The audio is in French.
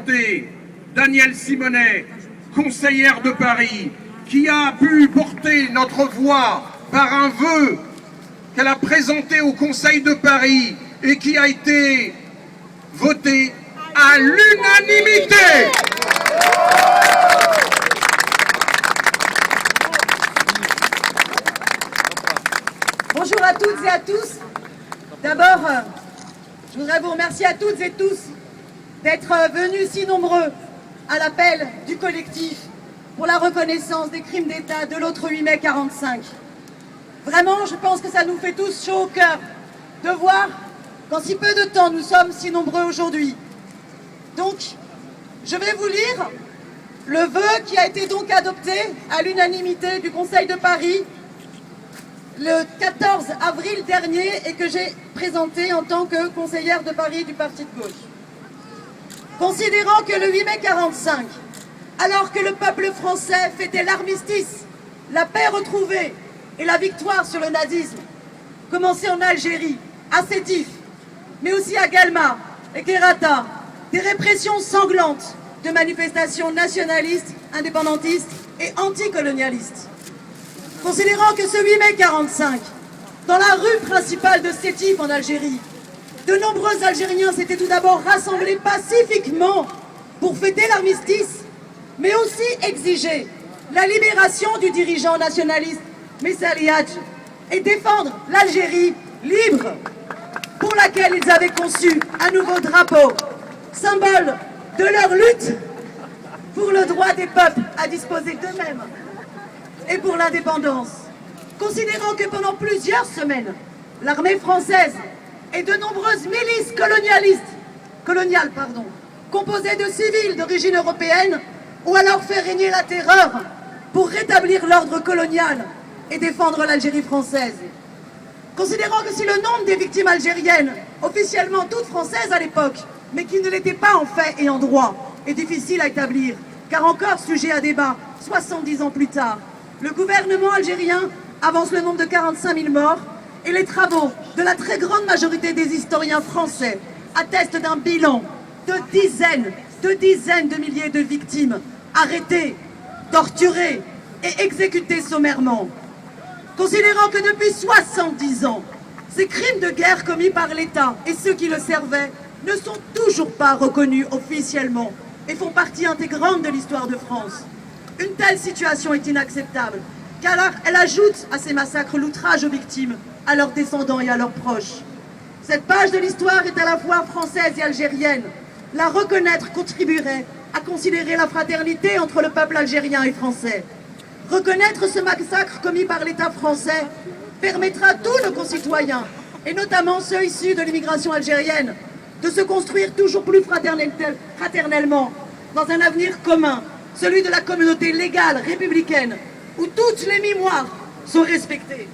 porté Danielle Simonet, conseillère de Paris, qui a pu porter notre voix par un vœu qu'elle a présenté au Conseil de Paris et qui a été voté à l'unanimité. Bonjour à toutes et à tous. D'abord, je voudrais vous remercier à toutes et tous d'être venus si nombreux à l'appel du collectif pour la reconnaissance des crimes d'État de l'autre 8 mai 45. Vraiment, je pense que ça nous fait tous chaud au cœur de voir qu'en si peu de temps, nous sommes si nombreux aujourd'hui. Donc, je vais vous lire le vœu qui a été donc adopté à l'unanimité du Conseil de Paris le 14 avril dernier et que j'ai présenté en tant que conseillère de Paris du Parti de gauche. Considérant que le 8 mai 45, alors que le peuple français fêtait l'armistice, la paix retrouvée et la victoire sur le nazisme, commencée en Algérie, à Sétif, mais aussi à Guelma et Kherrata, des répressions sanglantes de manifestations nationalistes, indépendantistes et anticolonialistes. Considérant que ce 8 mai 45, dans la rue principale de Sétif en Algérie, de nombreux Algériens s'étaient tout d'abord rassemblés pacifiquement pour fêter l'armistice, mais aussi exiger la libération du dirigeant nationaliste Messali Hadj et défendre l'Algérie libre, pour laquelle ils avaient conçu un nouveau drapeau, symbole de leur lutte pour le droit des peuples à disposer d'eux-mêmes et pour l'indépendance. Considérant que pendant plusieurs semaines, l'armée française et de nombreuses milices coloniales, composées de civils d'origine européenne, ont alors fait régner la terreur pour rétablir l'ordre colonial et défendre l'Algérie française. Considérant que si le nombre des victimes algériennes, officiellement toutes françaises à l'époque, mais qui ne l'étaient pas en fait et en droit, est difficile à établir, car encore sujet à débat 70 ans plus tard, le gouvernement algérien avance le nombre de 45 000 morts et les travaux de la très grande majorité des historiens français attestent d'un bilan de dizaines de milliers de victimes arrêtées, torturées et exécutées sommairement. Considérant que depuis 70 ans, ces crimes de guerre commis par l'État et ceux qui le servaient ne sont toujours pas reconnus officiellement et font partie intégrante de l'histoire de France. Une telle situation est inacceptable, car elle ajoute à ces massacres l'outrage aux victimes, à leurs descendants et à leurs proches. Cette page de l'histoire est à la fois française et algérienne. La reconnaître contribuerait à considérer la fraternité entre le peuple algérien et français. Reconnaître ce massacre commis par l'État français permettra à tous nos concitoyens, et notamment ceux issus de l'immigration algérienne, de se construire toujours plus fraternellement dans un avenir commun, celui de la communauté légale républicaine, où toutes les mémoires sont respectées.